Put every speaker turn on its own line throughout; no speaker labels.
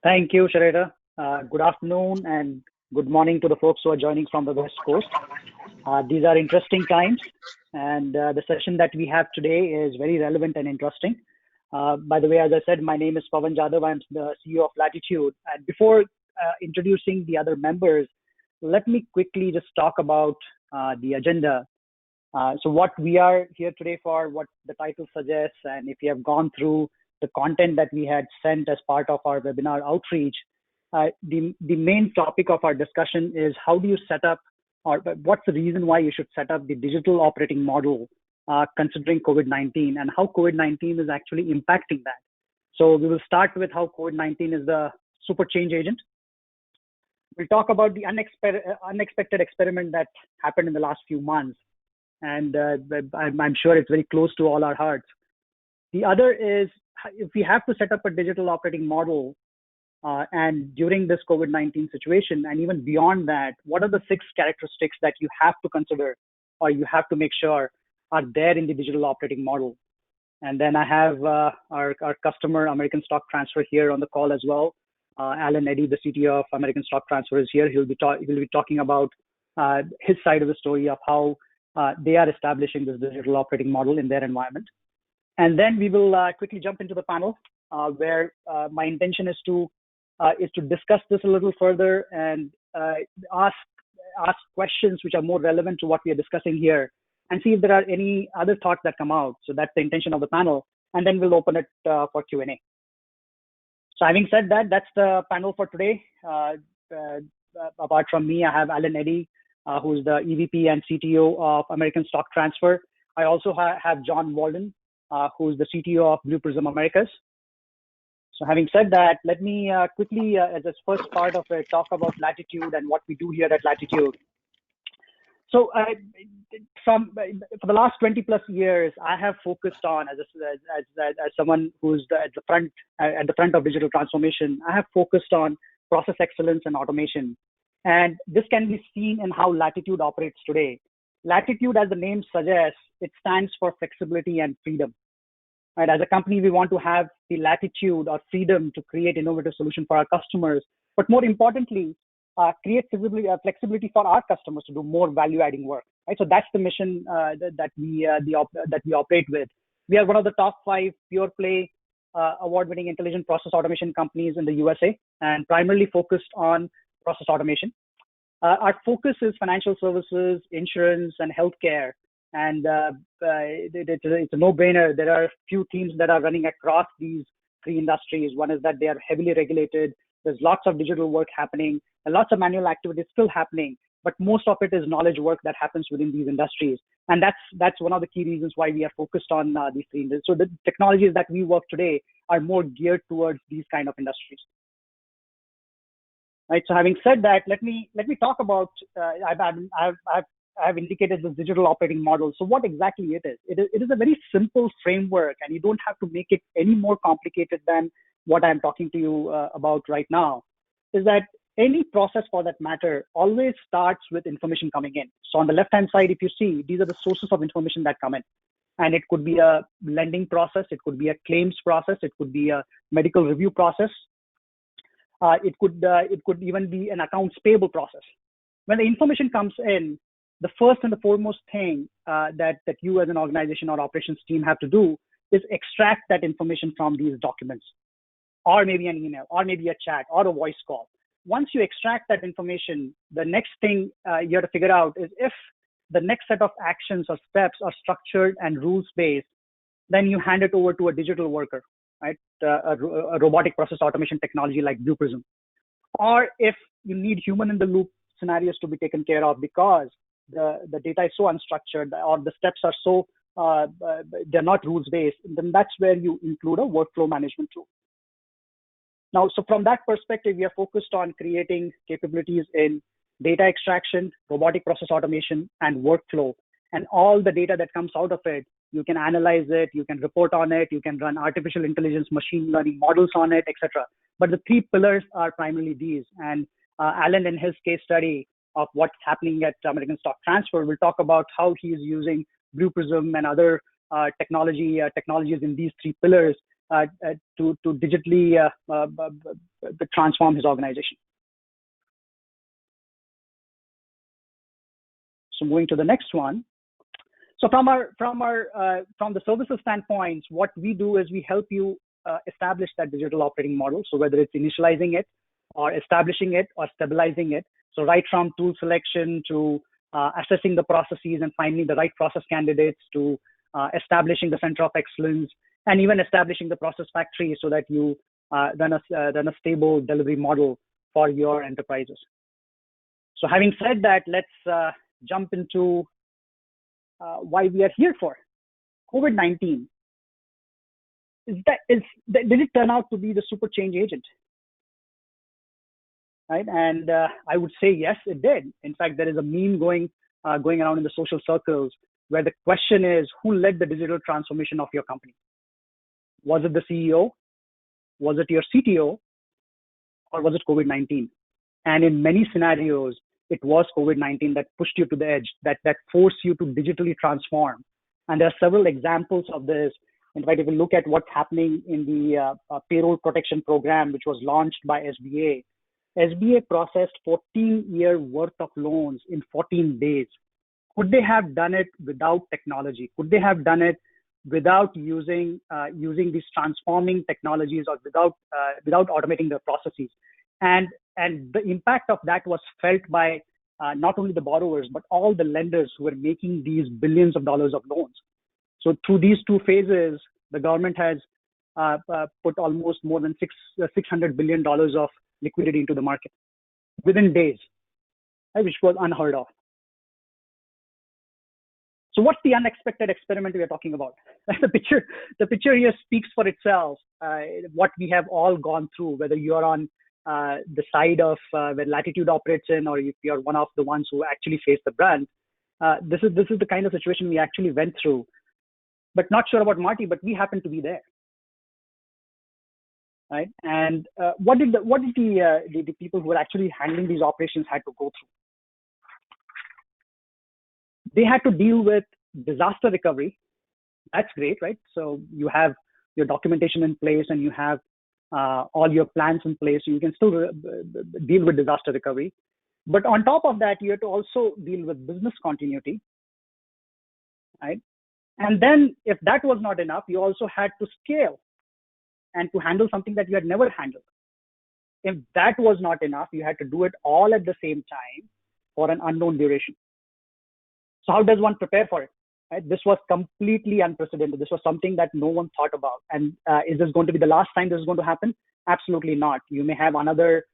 Thank you, Sharita. Good afternoon and good morning to the folks who are joining from the West Coast. These are interesting times, and the session that we have today is very relevant and interesting. By the way, as I said, my name is Pawan Jadhav. I'm the CEO of Latitude. And before introducing the other members, let me quickly just talk about the agenda. So what we are here today for, what the title suggests, and if you have gone through the content that we had sent as part of our webinar outreach, the main topic of our discussion is how do you set up, or what's the reason why you should set up the digital operating model considering COVID-19 and how COVID-19 is actually impacting that. So we will start with how COVID-19 is the super change agent. We'll talk about the unexpected experiment that happened in the last few months. And I'm sure it's very close to all our hearts. The other is, if we have to set up a digital operating model and during this COVID-19 situation, and even beyond that, what are the 6 characteristics that you have to consider or you have to make sure are there in the digital operating model? And then I have our customer, American Stock Transfer, here on the call as well. Alan Eddy, the CTO of American Stock Transfer, is here. He'll be talking about his side of the story of how they are establishing this digital operating model in their environment. And then we will quickly jump into the panel where my intention is to discuss this a little further and ask questions which are more relevant to what we are discussing here and see if there are any other thoughts that come out. So that's the intention of the panel. And then we'll open it for Q&A. So having said that, that's the panel for today. Apart from me, I have Alan Eddy, who's the EVP and CTO of American Stock Transfer. I also have John Walden, who's the CTO of Blue Prism Americas. So having said that, let me quickly, as a first part of it, talk about Latitude and what we do here at Latitude. So for the last 20 plus years, I have focused on, as someone who's at the front of digital transformation, I have focused on process excellence and automation. And this can be seen in how Latitude operates today. Latitude, as the name suggests, it stands for flexibility and freedom. Right? As a company, we want to have the latitude or freedom to create innovative solutions for our customers, but more importantly, create flexibility for our customers to do more value-adding work. Right? So that's the mission that we operate with. We are one of the top 5 pure-play award-winning intelligent process automation companies in the USA, and primarily focused on process automation. Our focus is financial services, insurance, and healthcare. And it's a no-brainer. There are a few teams that are running across these 3 industries. One is that they are heavily regulated. There's lots of digital work happening, and lots of manual activity still happening. But most of it is knowledge work that happens within these industries. And that's one of the key reasons why we are focused on these 3 industries. So the technologies that we work today are more geared towards these kind of industries. Right. So having said that, let me talk about. I've indicated this digital operating model. So what exactly it is? It is a very simple framework, and you don't have to make it any more complicated than what I'm talking to you about right now. Is that any process, for that matter, always starts with information coming in. So on the left-hand side, if you see, these are the sources of information that come in. And it could be a lending process, it could be a claims process, it could be a medical review process. It could even be an accounts payable process. When the information comes in, the first and the foremost thing that you as an organization or operations team have to do is extract that information from these documents, or maybe an email, or maybe a chat, or a voice call. Once you extract that information, the next thing you have to figure out is if the next set of actions or steps are structured and rules-based, then you hand it over to a digital worker, right? A robotic process automation technology like Blue Prism. Or if you need human in the loop scenarios to be taken care of because the data is so unstructured or the steps are so, they're not rules-based, then that's where you include a workflow management tool. Now, so from that perspective, we are focused on creating capabilities in data extraction, robotic process automation, and workflow. And all the data that comes out of it, you can analyze it, you can report on it, you can run artificial intelligence, machine learning models on it, etc. But the 3 pillars are primarily these. And Alan, in his case study of what's happening at American Stock Transfer, will talk about how he is using Blue Prism and other technologies in these 3 pillars to digitally transform his organization. So moving to the next one. So from the services standpoint, what we do is we help you establish that digital operating model. So whether it's initializing it or establishing it or stabilizing it. So right from tool selection to assessing the processes and finding the right process candidates to establishing the center of excellence and even establishing the process factory so that you run a stable delivery model for your enterprises. So having said that, let's jump into why we are here for. COVID-19, did it turn out to be the super change agent? Right, and I would say yes, it did. In fact, there is a meme going around in the social circles where the question is, who led the digital transformation of your company? Was it the CEO? Was it your CTO? Or was it COVID-19? And in many scenarios, it was COVID-19 that pushed you to the edge, that forced you to digitally transform. And there are several examples of this. In fact, if you look at what's happening in the payroll protection program, which was launched by SBA processed 14-year worth of loans in 14 days. Could they have done it without technology? Could they have done it without using these transforming technologies or without automating their processes? And the impact of that was felt by not only the borrowers, but all the lenders who were making these billions of dollars of loans. So through these two phases, the government has put almost more than $600 billion of liquidity into the market within days, right, which was unheard of. So what's the unexpected experiment we are talking about? The picture here speaks for itself. What we have all gone through, whether you are on the side of where Latitude operates in, or if you're one of the ones who actually face the brunt, this is the kind of situation we actually went through. But not sure about Marty, but we happen to be there. Right? And what did the people who were actually handling these operations had to go through? They had to deal with disaster recovery. That's great, right? So you have your documentation in place and you have all your plans in place. So you can still deal with disaster recovery. But on top of that, you have to also deal with business continuity, right? And then if that was not enough, you also had to scale and to handle something that you had never handled. If that was not enough, you had to do it all at the same time for an unknown duration. So how does one prepare for it? Right? This was completely unprecedented. This was something that no one thought about. And is this going to be the last time this is going to happen? Absolutely not. You may have another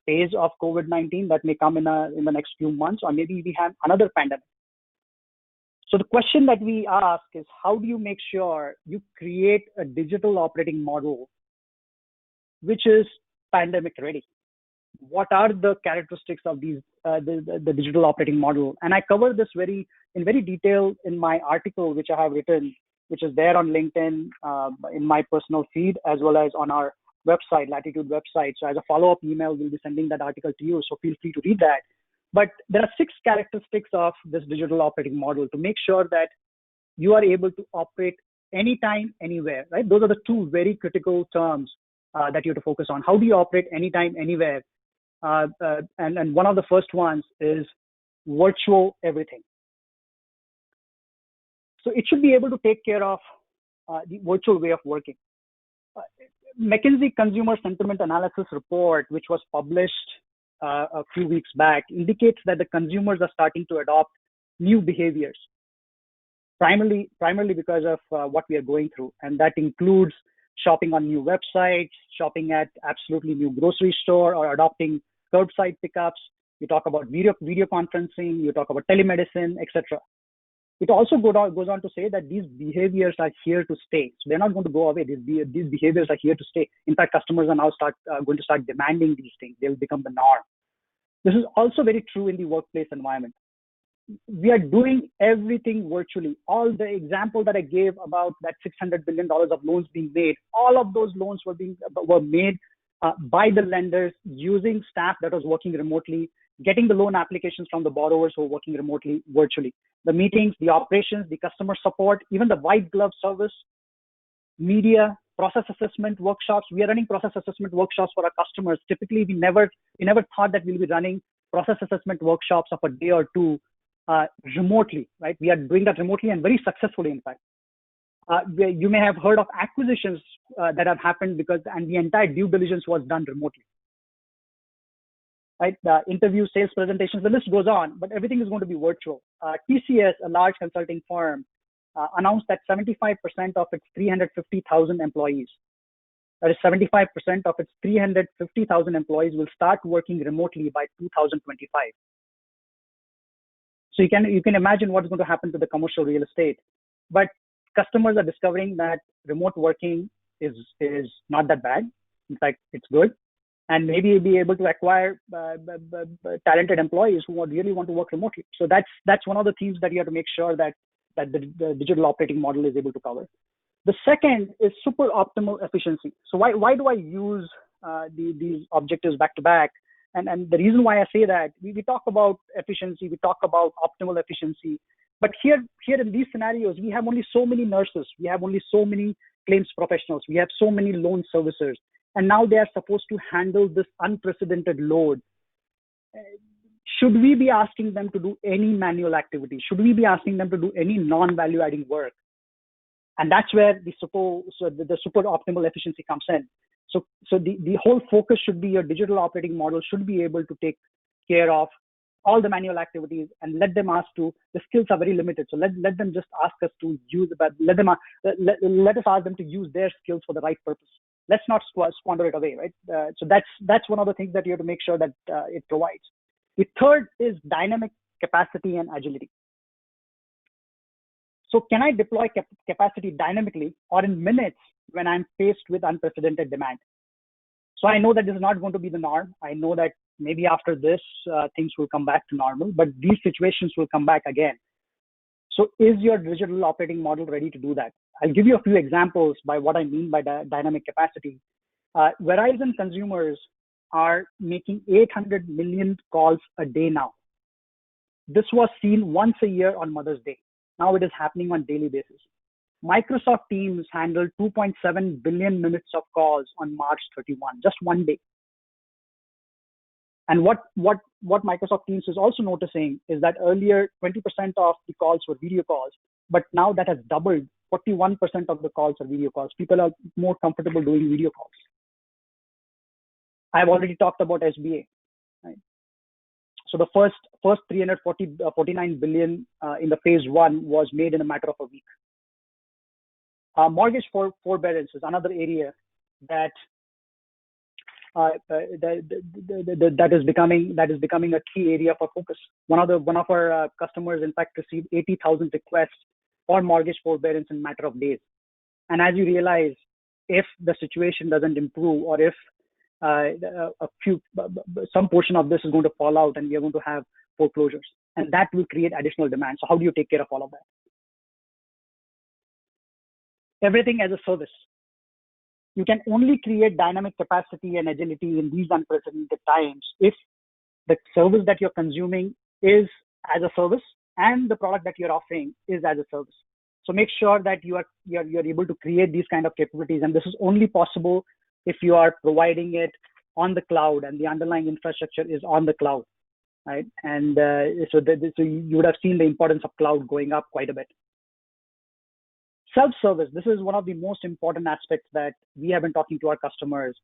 phase of COVID-19 that may come in the next few months, or maybe we have another pandemic. So the question that we ask is, how do you make sure you create a digital operating model which is pandemic ready? What are the characteristics of these the digital operating model? And I cover this in very detail in my article, which I have written, which is there on LinkedIn, in my personal feed, as well as on our website, Latitude website. So as a follow-up email, we'll be sending that article to you. So feel free to read that. But there are 6 characteristics of this digital operating model to make sure that you are able to operate anytime, anywhere, right? Those are the 2 very critical terms that you have to focus on. How do you operate anytime, anywhere? And one of the first ones is virtual everything. So it should be able to take care of the virtual way of working. McKinsey Consumer Sentiment Analysis Report, which was published a few weeks back, indicates that the consumers are starting to adopt new behaviors, primarily because of what we are going through. And that includes shopping on new websites, shopping at absolutely new grocery store, or adopting curbside pickups. You talk about video conferencing, you talk about telemedicine, etc. It also goes on to say that these behaviors are here to stay. So they're not going to go away. These behaviors are here to stay. In fact, customers are now going to start demanding these things. They'll become the norm. This is also very true in the workplace environment. We are doing everything virtually. All the example that I gave about that $600 billion of loans being made, all of those loans were made by the lenders using staff that was working remotely, getting the loan applications from the borrowers who are working remotely, virtually. The meetings, the operations, the customer support, even the white glove service, media, process assessment workshops. We are running process assessment workshops for our customers. Typically, we never thought that we'll be running process assessment workshops of a day or two remotely, right? We are doing that remotely and very successfully, in fact. You may have heard of acquisitions that have happened and the entire due diligence was done remotely. Right? The interview, sales presentations, the list goes on, but everything is going to be virtual. TCS, a large consulting firm, announced that 75% of its 350,000 employees, that is 75% of its 350,000 employees will start working remotely by 2025. So you can imagine what's going to happen to the commercial real estate. But customers are discovering that remote working is not that bad. In fact, it's good. And maybe be able to acquire talented employees who really want to work remotely. So that's one of the themes that you have to make sure that the digital operating model is able to cover. The second is super optimal efficiency. So why do I use these objectives back to back? And the reason why I say that, we talk about efficiency, we talk about optimal efficiency, but here in these scenarios, we have only so many nurses, we have only so many claims professionals, we have so many loan servicers, and now they are supposed to handle this unprecedented load. Should we be asking them to do any manual activity? Should we be asking them to do any non-value adding work? And that's where the super optimal efficiency comes in. So the whole focus should be your digital operating model should be able to take care of all the manual activities and let them ask to, the skills are very limited. So let them just ask us to use, let us ask them to use their skills for the right purpose. Let's not squander it away, right? So that's one of the things that you have to make sure that it provides. The third is dynamic capacity and agility. So can I deploy capacity dynamically or in minutes when I'm faced with unprecedented demand? So I know that this is not going to be the norm. I know that maybe after this, things will come back to normal, but these situations will come back again. So is your digital operating model ready to do that? I'll give you a few examples by what I mean by dynamic capacity. Verizon consumers are making 800 million calls a day now. This was seen once a year on Mother's Day. Now it is happening on a daily basis. Microsoft Teams handled 2.7 billion minutes of calls on March 31, just one day. And what Microsoft Teams is also noticing is that earlier 20% of the calls were video calls, but now that has doubled. 41% of the calls are video calls. People are more comfortable doing video calls. I've already talked about SBA. Right? So the first 349 billion in the phase one was made in a matter of a week. Mortgage forbearance is another area that is becoming a key area for focus. One of our customers, in fact, received 80,000 requests for mortgage forbearance in a matter of days. And as you realize, if the situation doesn't improve, or if some portion of this is going to fall out, and we are going to have foreclosures, and that will create additional demand. So how do you take care of all of that? Everything as a service. You can only create dynamic capacity and agility in these unprecedented times if the service that you're consuming is as a service and the product that you're offering is as a service. So make sure that you're able to create these kind of capabilities, and this is only possible if you are providing it on the cloud and the underlying infrastructure is on the cloud, right? And so you would have seen the importance of cloud going up quite a bit. Self-service, this is one of the most important aspects that we have been talking to our customers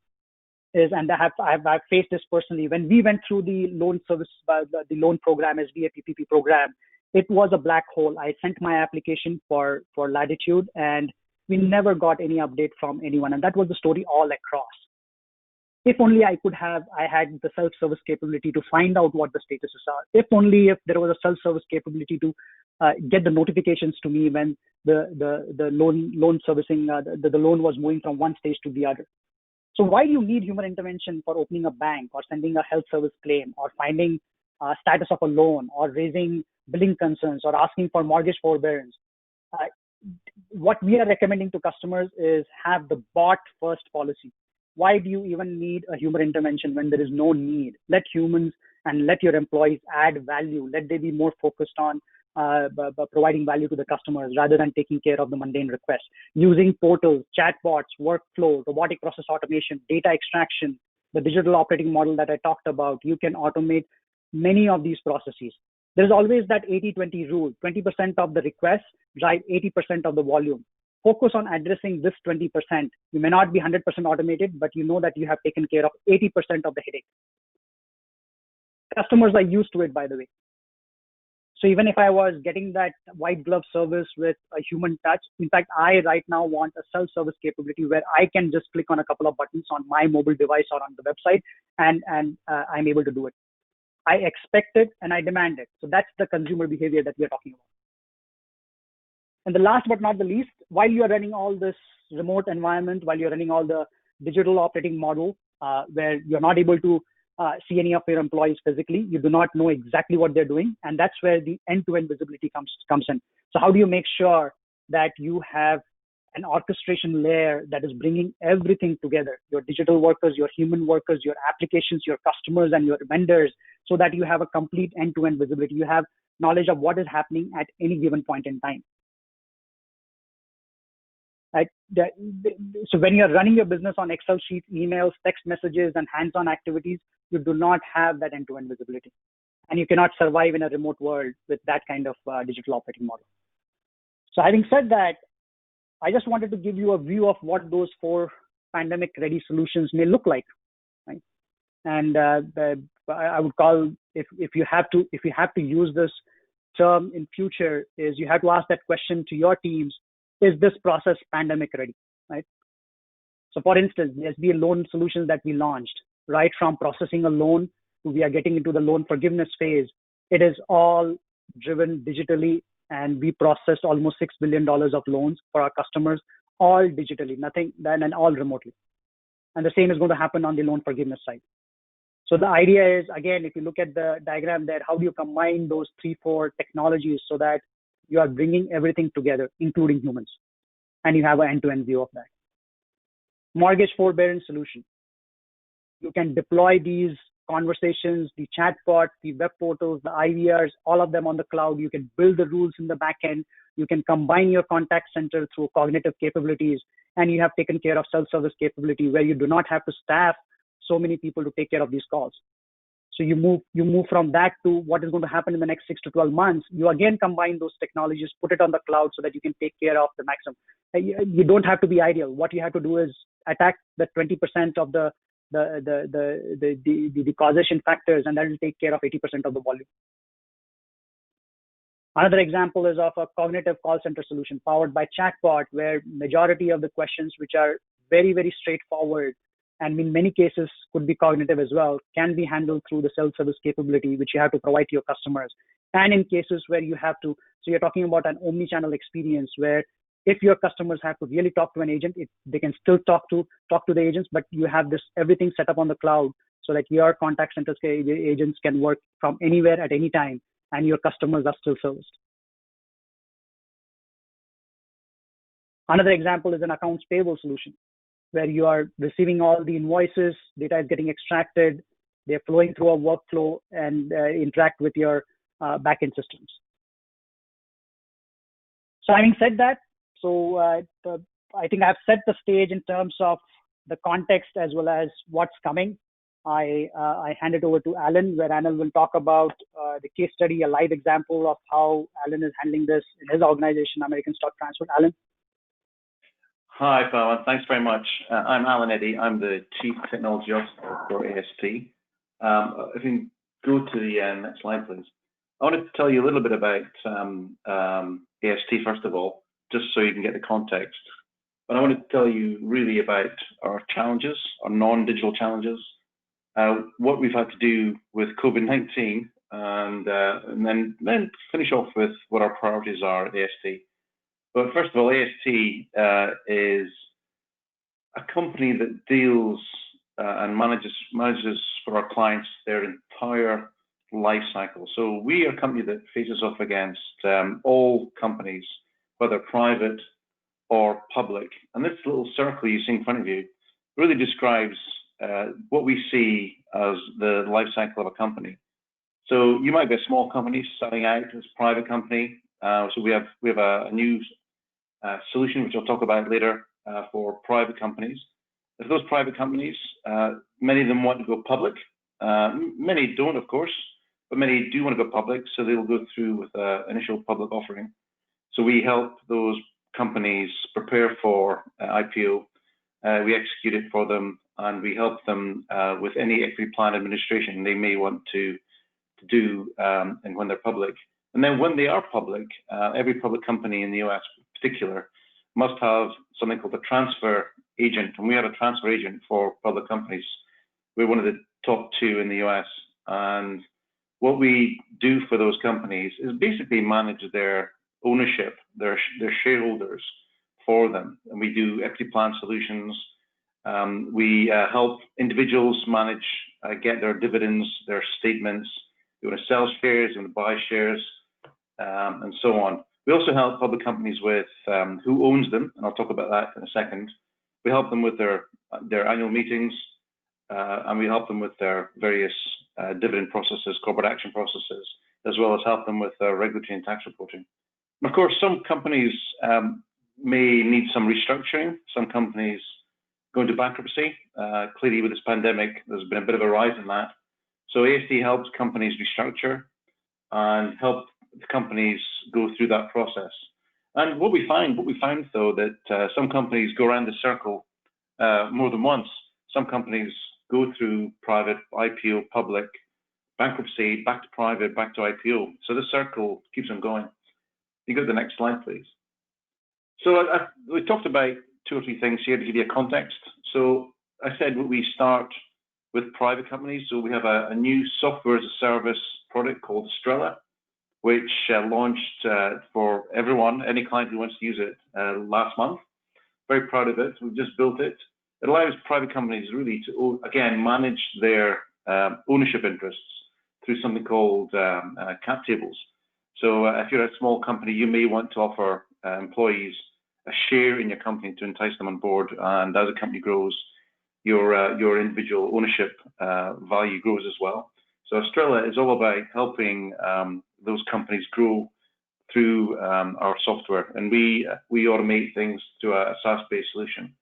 is, and I've faced this personally. When we went through the loan service, the loan program, SBA PPP program, it was a black hole. I sent my application for Latitude and we never got any update from anyone. And that was the story all across. If only I had the self-service capability to find out what the statuses are. If there was a self-service capability to get the notifications to me when the loan servicing, the loan was moving from one stage to the other. So why do you need human intervention for opening a bank or sending a health service claim or finding status of a loan or raising billing concerns or asking for mortgage forbearance? What we are recommending to customers is have the bot first policy. Why do you even need a human intervention when there is no need? Let humans and let your employees add value. Let they be more focused on providing value to the customers rather than taking care of the mundane requests. Using portals, chatbots, workflow, robotic process automation, data extraction, the digital operating model that I talked about, you can automate many of these processes. There's always that 80-20 rule. 20% of the requests drive 80% of the volume. Focus on addressing this 20%. You may not be 100% automated, but you know that you have taken care of 80% of the headache. Customers are used to it, by the way. So even if I was getting that white glove service with a human touch, in fact, I right now want a self-service capability where I can just click on a couple of buttons on my mobile device or on the website, and I'm able to do it. I expect it and I demand it. So that's the consumer behavior that we are talking about. And the last but not the least, while you're running all this remote environment, while you're running all the digital operating model, where you're not able to see any of your employees physically, you do not know exactly what they're doing. And that's where the end-to-end visibility comes in. So how do you make sure that you have an orchestration layer that is bringing everything together, your digital workers, your human workers, your applications, your customers, and your vendors, so that you have a complete end-to-end visibility. You have knowledge of what is happening at any given point in time. Right? So when you're running your business on Excel sheets, emails, text messages, and hands-on activities, you do not have that end-to-end visibility. And you cannot survive in a remote world with that kind of digital operating model. So having said that, I just wanted to give you a view of what those 4 pandemic-ready solutions may look like. Right? And I would call, if you have to use this term in future, is you have to ask that question to your teams: is this process pandemic ready? Right? So for instance, the SBA loan solutions that we launched, right from processing a loan to we are getting into the loan forgiveness phase, it is all driven digitally, and we processed almost $6 billion of loans for our customers, all digitally, nothing then, and all remotely. And the same is going to happen on the loan forgiveness side. So the idea is, again, if you look at the diagram there, how do you combine those 3-4 technologies so that you are bringing everything together, including humans, and you have an end-to-end view of that. Mortgage forbearance solution. You can deploy these conversations, the chatbots, the web portals, the IVRs, all of them on the cloud. You can build the rules in the back end. You can combine your contact center through cognitive capabilities, and you have taken care of self-service capability where you do not have to staff so many people to take care of these calls. So you move from that to what is going to happen in the next 6 to 12 months. You again combine those technologies, put it on the cloud so that you can take care of the maximum. You don't have to be ideal. What you have to do is attack the 20% of the causation factors, and that will take care of 80% of the volume. Another example is of a cognitive call center solution powered by chatbot, where majority of the questions, which are very, very straightforward, and in many cases could be cognitive as well, can be handled through the self-service capability, which you have to provide to your customers. And in cases where you have to, so you're talking about an omni-channel experience where if your customers have to really talk to an agent, they can still talk to the agents, but you have this everything set up on the cloud so that your contact centers agents can work from anywhere at any time, and your customers are still serviced. Another example is an accounts payable solution, where you are receiving all the invoices, data is getting extracted, they're flowing through a workflow and interact with your backend systems. So having said that, I think I've set the stage in terms of the context as well as what's coming. I hand it over to Alan, where Alan will talk about the case study, a live example of how Alan is handling this in his organization, American Stock Transfer. Alan.
Hi, Pawan. Thanks very much. I'm Alan Eddy. I'm the Chief Technology Officer for AST. If you can go to the next slide, please. I wanted to tell you a little bit about AST, first of all, just so you can get the context. But I wanted to tell you really about our challenges, our non-digital challenges, what we've had to do with COVID-19, and then finish off with what our priorities are at AST. But first of all, AST is a company that deals and manages for our clients their entire life cycle. So we are a company that faces off against all companies, whether private or public. And this little circle you see in front of you really describes what we see as the life cycle of a company. So you might be a small company starting out as a private company. So we have a new solution, which I'll talk about later, for private companies. For those private companies, many of them want to go public. Many don't, of course, but many do want to go public, so they'll go through with an initial public offering. So we help those companies prepare for IPO. We execute it for them, and we help them with any equity plan administration they may want to do and when they're public. And then when they are public, every public company in the US in particular must have something called a transfer agent, and we have a transfer agent for public companies. We're one of the top 2 in the US, and what we do for those companies is basically manage their ownership, their shareholders for them. And we do equity plan solutions. We help individuals manage, get their dividends, their statements. You want to sell shares, you want to buy shares, and so on. We also help public companies with who owns them, and I'll talk about that in a second. We help them with their annual meetings, and we help them with their various dividend processes, corporate action processes, as well as help them with regulatory and tax reporting. And of course, some companies may need some restructuring. Some companies go into bankruptcy. Clearly, with this pandemic, there's been a bit of a rise in that. So AST helps companies restructure and help the companies go through that process. And what we found though, that some companies go around the circle more than once. Some companies go through private, IPO, public, bankruptcy, back to private, back to IPO. So the circle keeps on going. You go to the next slide, please. So we talked about 2 or 3 things here to give you a context. So I said we start with private companies. So we have a new software as a service product called Estrella, which launched for everyone, any client who wants to use it last month. Very proud of it. We've just built it. It allows private companies really to, again, manage their ownership interests through something called cap tables. So if you're a small company, you may want to offer employees a share in your company to entice them on board. And as a company grows, your individual ownership value grows as well. So Estrella is all about helping those companies grow through our software, and we automate things through a SaaS-based solution.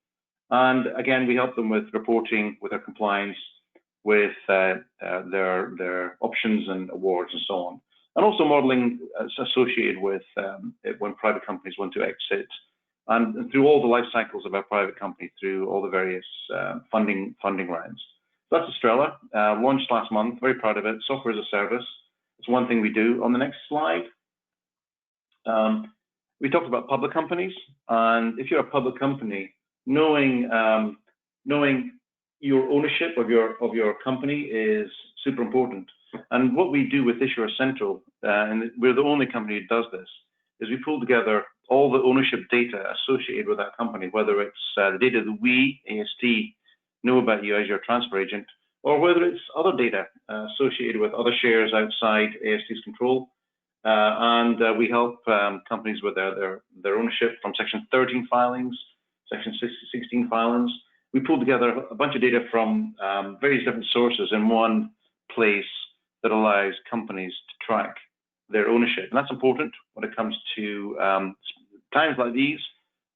And again, we help them with reporting, with their compliance, with their options and awards and so on, and also modeling associated with when private companies want to exit, and through all the life cycles of our private company, through all the various funding rounds. So that's Estrella, launched last month. Very proud of it. Software as a service. It's one thing we do. On the next slide, we talked about public companies, and if you're a public company, knowing your ownership of your company is super important. And what we do with Issuer Central, and we're the only company who does this, is we pull together all the ownership data associated with that company, whether it's the data that we, AST, know about you as your transfer agent, or whether it's other data associated with other shares outside AST's control. And we help companies with their ownership from Section 13 filings, Section 16 filings. We pull together a bunch of data from various different sources in one place that allows companies to track their ownership. And that's important when it comes to times like these,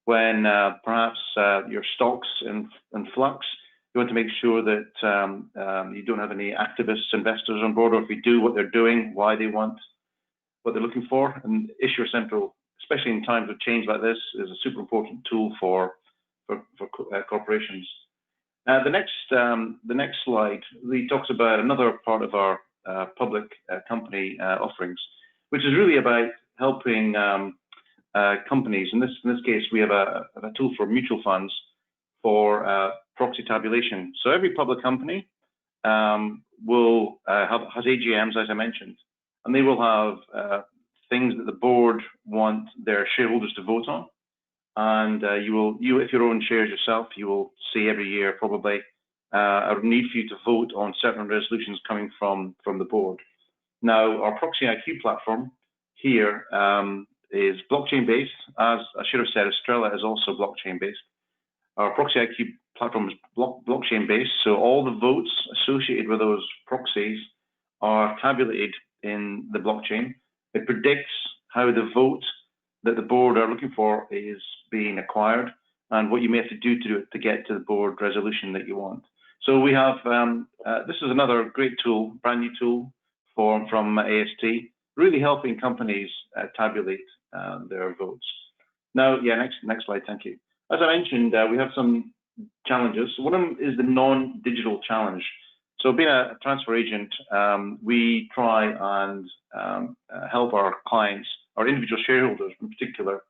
when perhaps your stock's in flux. You want to make sure that you don't have any activist investors on board, or if you do, what they're doing, why they want, what they're looking for. And Issuer Central, especially in times of change like this, is a super important tool for corporations. The next slide really talks about another part of our public company offerings, which is really about helping companies. In this case, we have a tool for mutual funds for proxy tabulation. So every public company will has AGMs, as I mentioned, and they will have things that the board want their shareholders to vote on. And if you own shares yourself, you will see every year probably a need for you to vote on certain resolutions coming from the board. Now, our Proxy IQ platform here is blockchain based. As I should have said, Estrella is also blockchain based. Our Proxy IQ platform is blockchain based, so all the votes associated with those proxies are tabulated in the blockchain. It predicts how the vote that the board are looking for is being acquired and what you may have to do to it to get to the board resolution that you want. So we have, this is another great tool, brand new tool from AST, really helping companies tabulate their votes. Now, yeah, next slide, thank you. As I mentioned, we have some challenges. One of them is the non-digital challenge. So being a transfer agent, we try and help our clients, our individual shareholders in particular,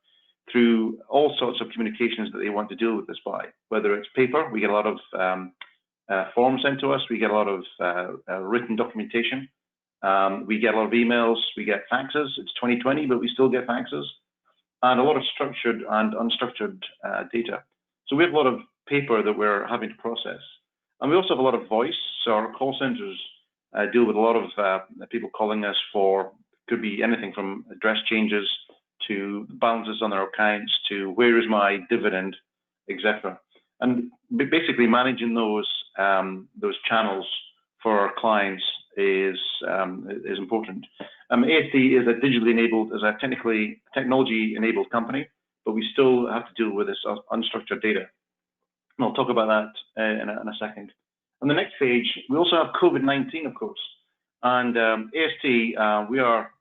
through all sorts of communications that they want to deal with this by, whether it's paper, we get a lot of forms sent to us, we get a lot of written documentation, we get a lot of emails, we get faxes. It's 2020, but we still get faxes, and a lot of structured and unstructured data. So we have a lot of paper that we're having to process. And we also have a lot of voice. So our call centers deal with a lot of people calling us for, could be anything from address changes to balances on their accounts to where is my dividend, etc. And basically managing those channels for our clients is important. AST is a digitally enabled, is a technology enabled company, but we still have to deal with this unstructured data. And I'll talk about that in a second. On the next page, we also have COVID-19, of course. And AST, we are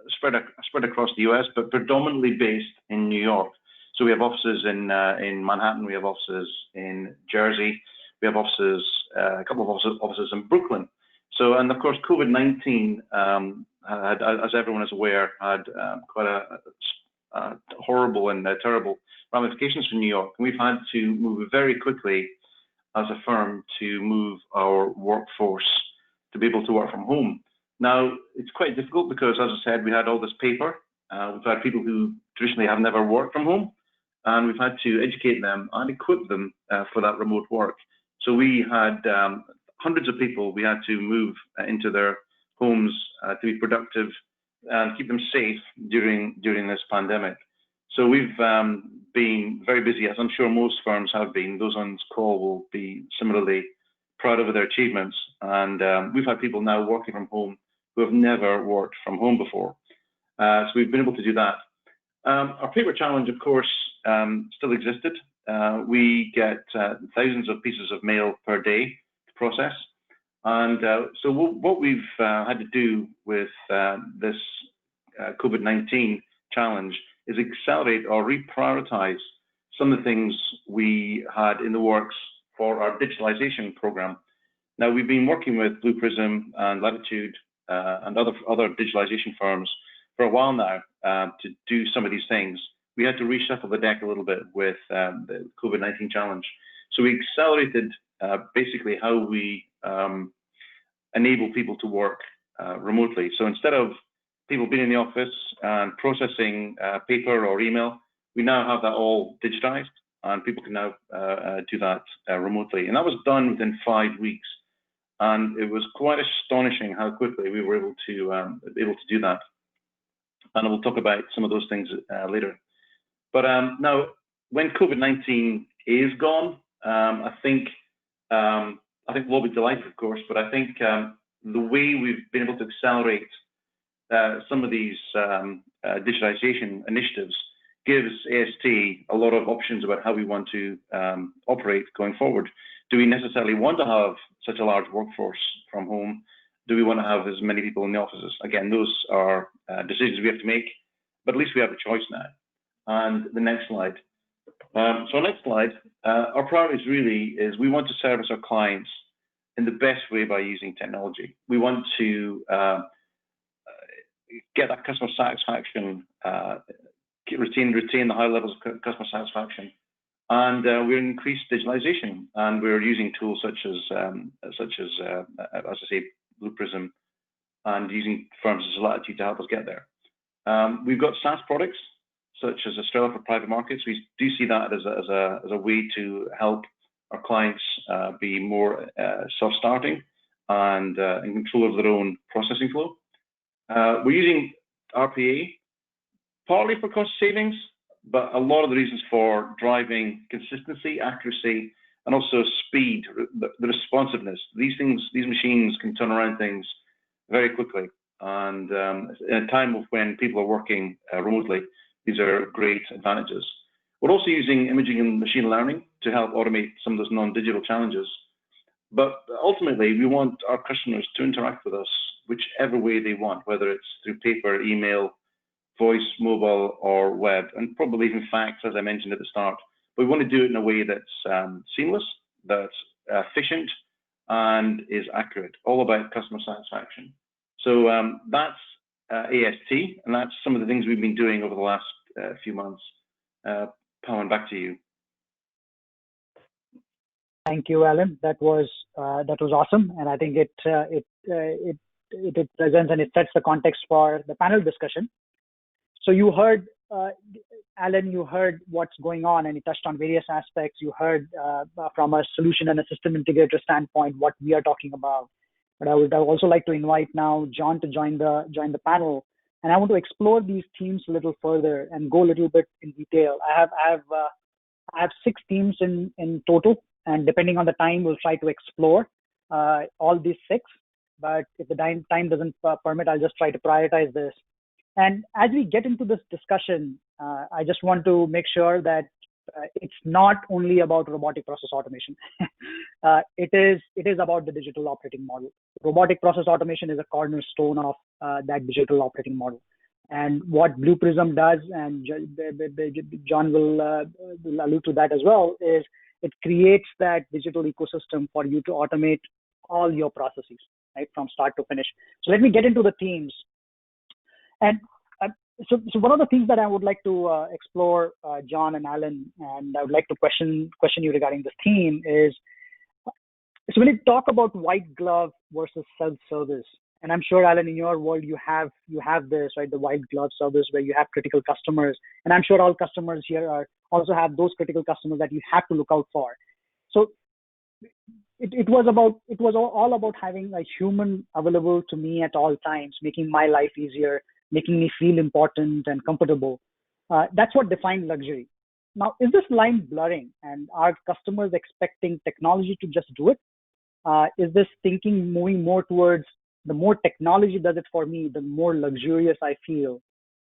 spread across the US, but predominantly based in New York. So we have offices in Manhattan, we have offices in Jersey, we have offices, a couple of offices in Brooklyn. So, and of course, COVID-19, as everyone is aware, had quite a horrible and terrible ramifications for New York. And we've had to move very quickly as a firm to move our workforce to be able to work from home. Now, it's quite difficult because, as I said, we had all this paper. We've had people who traditionally have never worked from home, and we've had to educate them and equip them for that remote work. So we had hundreds of people we had to move into their homes to be productive and keep them safe during this pandemic. So we've been very busy, as I'm sure most firms have been. Those on this call will be similarly proud of their achievements. And we've had people now working from home who have never worked from home before. So we've been able to do that. Our paper challenge, of course, still existed. We get thousands of pieces of mail per day to process. And so what we've had to do with this COVID-19 challenge is accelerate or reprioritize some of the things we had in the works for our digitalization program. Now, we've been working with Blue Prism and Latitude and other digitalization firms for a while now to do some of these things. We had to reshuffle the deck a little bit with the COVID-19 challenge. So we accelerated basically how we enable people to work remotely. So instead of people being in the office and processing paper or email, we now have that all digitized, and people can now do that remotely. And that was done within 5 weeks. And it was quite astonishing how quickly we were able to do that. And we'll talk about some of those things later. But now, when COVID-19 is gone, I think we'll be delighted, of course. But I think the way we've been able to accelerate some of these digitization initiatives gives AST a lot of options about how we want to operate going forward. Do we necessarily want to have such a large workforce from home? Do we want to have as many people in the offices? Again, those are decisions we have to make, but at least we have a choice now. And the next slide. So next slide, our priorities really is we want to service our clients in the best way by using technology. We want to get that customer satisfaction, retain the high levels of customer satisfaction, and we're increased digitalization, and we're using tools such as I say, Blue Prism, and using firms as Latitude to help us get there. We've got SaaS products such as Australia for private markets. We do see that as a way to help our clients be more self-starting and in control of their own processing flow. We're using RPA partly for cost savings, but a lot of the reasons for driving consistency, accuracy, and also speed, the responsiveness. These machines can turn around things very quickly. And in a time of when people are working remotely, these are great advantages. We're also using imaging and machine learning to help automate some of those non-digital challenges. But ultimately, we want our customers to interact with us whichever way they want, whether it's through paper, email, voice, mobile, or web, and probably even fax, as I mentioned at the start. But we want to do it in a way that's seamless, that's efficient, and is accurate, all about customer satisfaction. So that's AST, and that's some of the things we've been doing over the last few months. Pawan, back to you.
Thank you, Alan. That was awesome, and I think it presents and it sets the context for the panel discussion. So you heard, Alan, you heard what's going on, and you touched on various aspects. You heard from a solution and a system integrator standpoint what we are talking about. But I would also like to invite now John to join the panel, and I want to explore these themes a little further and go a little bit in detail. I have 6 themes in total, and depending on the time, we'll try to explore all these 6. But if the time doesn't permit, I'll just try to prioritize this. And as we get into this discussion, I just want to make sure that it's not only about robotic process automation. It is about the digital operating model. Robotic process automation is a cornerstone of that digital operating model. And what Blue Prism does, and John will allude to that as well, is it creates that digital ecosystem for you to automate all your processes, right, from start to finish. So let me get into the themes. And so one of the things that I would like to explore, John and Alan, and I would like to question you regarding this theme is, so when you talk about white glove versus self-service, and I'm sure, Alan, in your world, you have this, right, the white glove service where you have critical customers, and I'm sure all customers here also have those critical customers that you have to look out for. So it was all about having a human available to me at all times, making my life easier, making me feel important and comfortable. That's what defined luxury. Now, is this line blurring, and are customers expecting technology to just do it? Is this thinking moving more towards the more technology does it for me, the more luxurious I feel?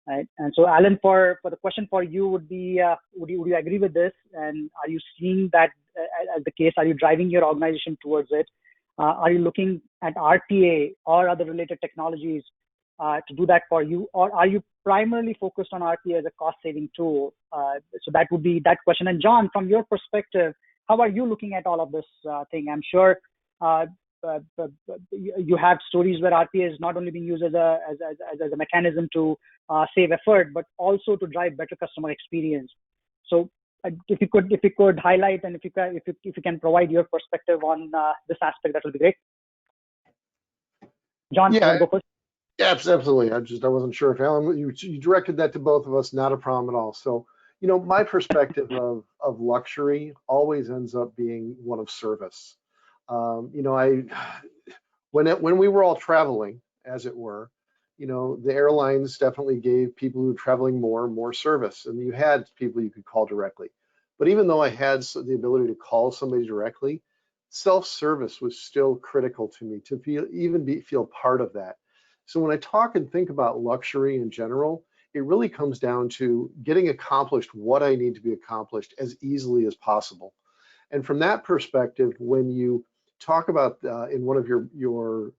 Right? And so, Alan, for the question for you would be, would you agree with this? And are you seeing that as the case? Are you driving your organization towards it? Are you looking at RPA or other related technologies to do that for you, or are you primarily focused on RPA as a cost-saving tool? So that would be that question. And John, from your perspective, how are you looking at all of this thing? I'm sure you have stories where RPA is not only being used as a mechanism to save effort, but also to drive better customer experience. So if you could highlight, and if you can provide your perspective on this aspect, that would be great. John, you want to go first?
Yeah, absolutely. I wasn't sure if Alan, you directed that to both of us. Not a problem at all. So, my perspective of luxury always ends up being one of service. When we were all traveling, as it were, the airlines definitely gave people who were traveling more service, and you had people you could call directly. But even though I had the ability to call somebody directly, self-service was still critical to me to feel part of that. So when I talk and think about luxury in general, it really comes down to getting accomplished what I need to be accomplished as easily as possible. And from that perspective, when you talk about in one of your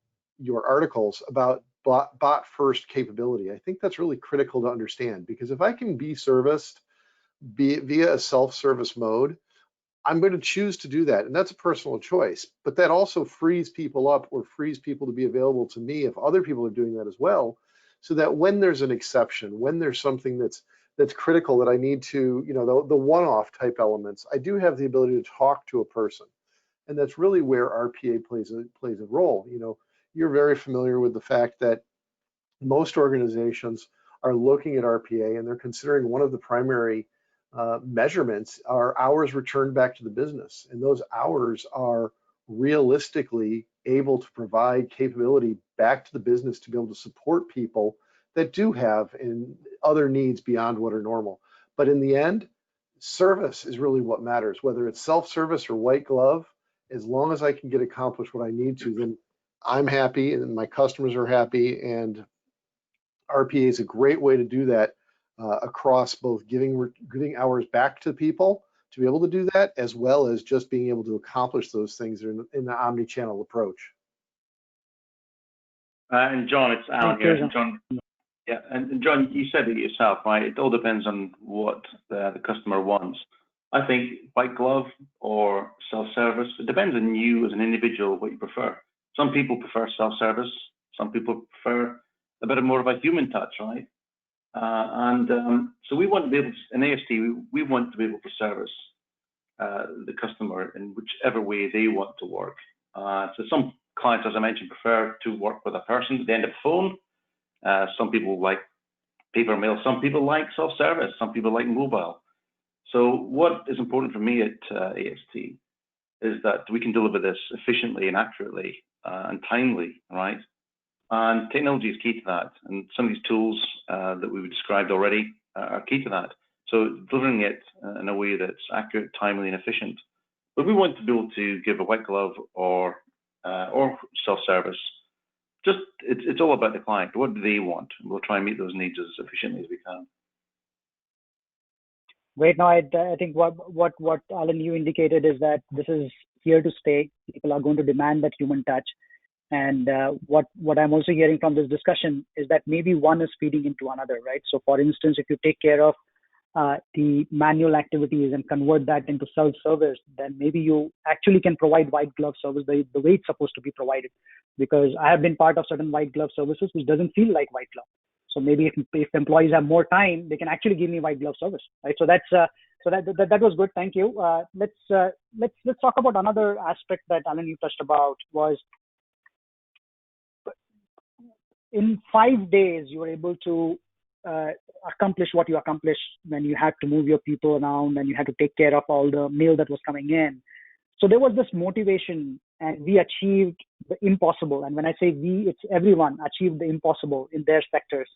articles about bot first capability, I think that's really critical to understand, because if I can be serviced via a self-service mode, I'm going to choose to do that, and that's a personal choice. But that also frees people up, or frees people to be available to me if other people are doing that as well, so that when there's an exception, when there's something that's critical that I need to, the one-off type elements, I do have the ability to talk to a person, and that's really where RPA plays a role. You're very familiar with the fact that most organizations are looking at RPA, and they're considering one of the primary measurements are hours returned back to the business, and those hours are realistically able to provide capability back to the business to be able to support people that do have other needs beyond what are normal. But in the end, service is really what matters, whether it's self-service or white glove. As long as I can get accomplished what I need to, then I'm happy and my customers are happy, and RPA is a great way to do that across both giving hours back to people to be able to do that, as well as just being able to accomplish those things in the omni-channel approach.
And John, it's Alan here. And John, yeah, and John, you said it yourself, right? It all depends on what the customer wants. I think white glove or self-service, it depends on you as an individual, what you prefer. Some people prefer self-service. Some people prefer a bit more of a human touch, right? So we want to be able to, in AST, we want to be able to service the customer in whichever way they want to work. So some clients, as I mentioned, prefer to work with a person at the end of the phone. Some people like paper mail. Some people like self-service. Some people like mobile. So what is important for me at AST is that we can deliver this efficiently and accurately and timely, right? And technology is key to that. And some of these tools that we've described already are key to that. So delivering it in a way that's accurate, timely, and efficient. But we want to be able to give a white glove or self-service. Just it's all about the client. What do they want? And we'll try and meet those needs as efficiently as we can.
Great. Now, I think what Alan, you indicated is that this is here to stay. People are going to demand that human touch. And what I'm also hearing from this discussion is that maybe one is feeding into another, right? So, for instance, if you take care of the manual activities and convert that into self-service, then maybe you actually can provide white glove service the way it's supposed to be provided. Because I have been part of certain white glove services which doesn't feel like white glove. So maybe if employees have more time, they can actually give me white glove service, right? So that's that was good. Thank you. Let's talk about another aspect that Alan, you touched about, was in 5 days you were able to accomplish what you accomplished when you had to move your people around and you had to take care of all the mail that was coming in. So there was this motivation, and we achieved the impossible. And when I say we, it's everyone achieved the impossible in their sectors.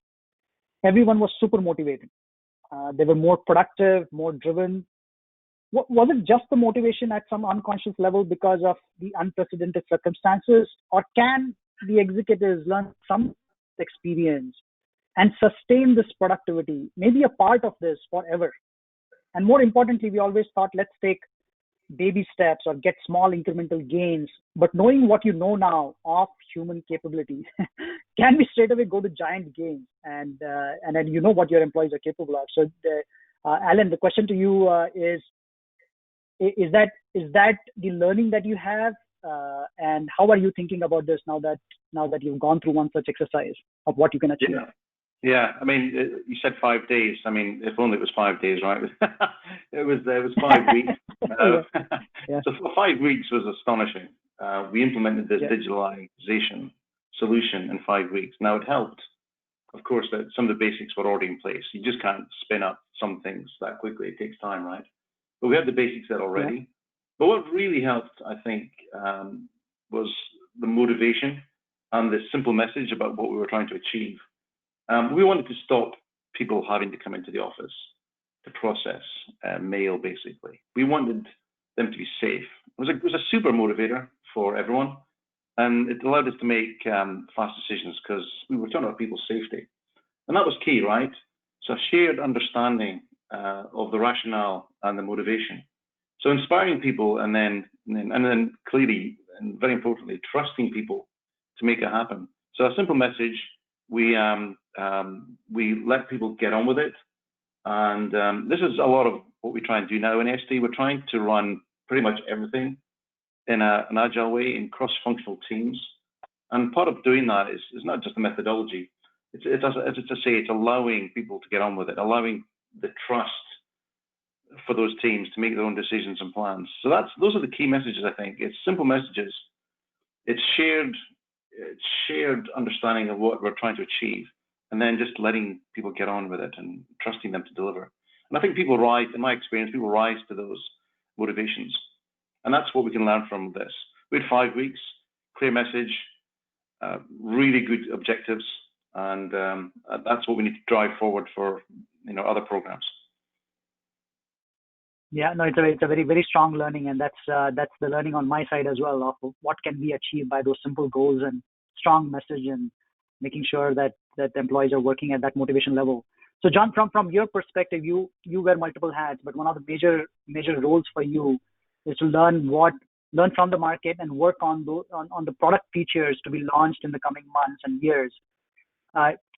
Everyone was super motivated. They were more productive, more driven. Was it just the motivation at some unconscious level because of the unprecedented circumstances, or can the executives learn some experience and sustain this productivity, maybe a part of this forever? And more importantly, we always thought, let's take baby steps or get small incremental gains, but knowing what you know now of human capabilities, can we straight away go to giant gains and then you know what your employees are capable of? So, Alan, the question to you is that the learning that you have, and how are you thinking about this now that you've gone through one such exercise of what you can achieve?
Yeah. I mean, you said 5 days. I mean, if only it was 5 days, right? It was 5 weeks. So 5 weeks was astonishing. We implemented this digitalization solution in 5 weeks. Now, it helped, of course, that some of the basics were already in place. You just can't spin up some things that quickly. It takes time, right? But we had the basics there already. Yeah. But what really helped, I think, was the motivation and the simple message about what we were trying to achieve. We wanted to stop people having to come into the office to process mail, basically. We wanted them to be safe. It was a super motivator for everyone, and it allowed us to make fast decisions because we were talking about people's safety. And that was key, right? So a shared understanding of the rationale and the motivation. So inspiring people and then clearly, and very importantly, trusting people to make it happen. So a simple message, we let people get on with it. And this is a lot of what we try and do now in AST. We're trying to run pretty much everything in an agile way in cross-functional teams. And part of doing that is not just the methodology. It's allowing people to get on with it, allowing the trust for those teams to make their own decisions and plans. So those are the key messages, I think. It's simple messages. It's shared understanding of what we're trying to achieve, and then just letting people get on with it and trusting them to deliver. And I think people rise, in my experience, people rise to those motivations. And that's what we can learn from this. We had 5 weeks, clear message, really good objectives, and that's what we need to drive forward for other programs.
Yeah, no, it's a very, very strong learning, and that's the learning on my side as well of what can be achieved by those simple goals and strong message and making sure that employees are working at that motivation level. So, John, from your perspective, you wear multiple hats, but one of the major roles for you is to learn from the market and work on on the product features to be launched in the coming months and years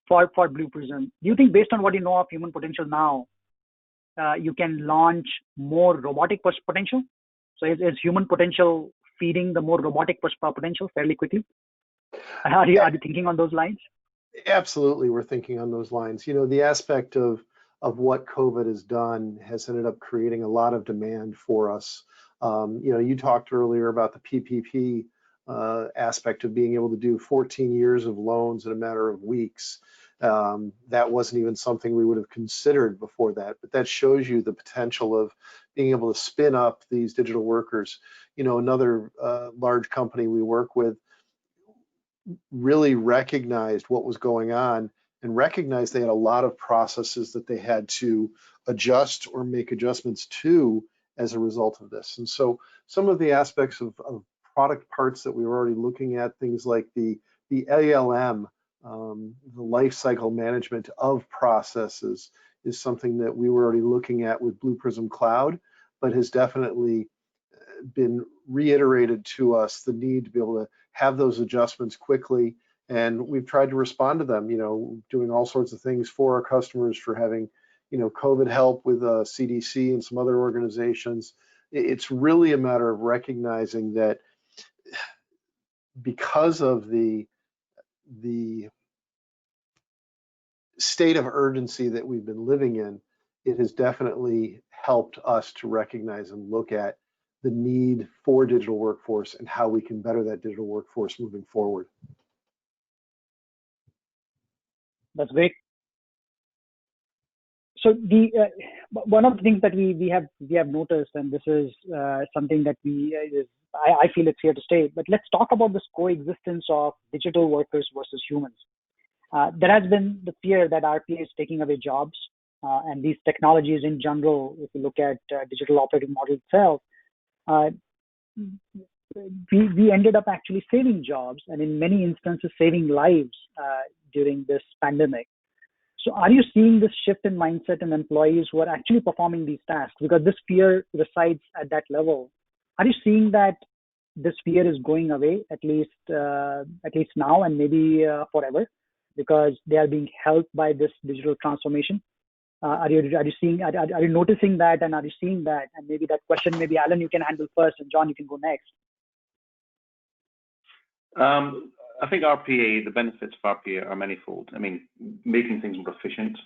for Blue Prism. Do you think, based on what you know of human potential now, you can launch more robotic potential? So is human potential feeding the more robotic potential fairly quickly? Are you thinking on those lines?
Absolutely, we're thinking on those lines. You know, the aspect of what COVID has done has ended up creating a lot of demand for us. You know, you talked earlier about the PPP aspect of being able to do 14 years of loans in a matter of weeks. That wasn't even something we would have considered before that, but that shows you the potential of being able to spin up these digital workers. You know, another large company we work with really recognized what was going on and recognized they had a lot of processes that they had to adjust or make adjustments to as a result of this. And so some of the aspects of product parts that we were already looking at, things like the ALM, the life cycle management of processes, is something that we were already looking at with Blue Prism Cloud, but has definitely been reiterated to us the need to be able to have those adjustments quickly, and we've tried to respond to them, you know, doing all sorts of things for our customers, for having, you know, COVID help with CDC and some other organizations. It's really a matter of recognizing that because of the state of urgency that we've been living in, it has definitely helped us to recognize and look at the need for digital workforce and how we can better that digital workforce moving forward.
That's great. So the one of the things that we have noticed, and this is something that I feel it's here to stay. But let's talk about this coexistence of digital workers versus humans. There has been the fear that RPA is taking away jobs, and these technologies in general. If you look at digital operating model itself, we ended up actually saving jobs, and in many instances saving lives during this pandemic. So are you seeing this shift in mindset in employees who are actually performing these tasks? Because this fear resides at that level. Are you seeing that this fear is going away, at least now and maybe forever, because they are being helped by this digital transformation? Are you noticing that, and are you seeing that? And maybe that question, maybe Alan, you can handle first, and John, you can go next.
I think RPA, the benefits of RPA are manifold. I mean, making things more efficient,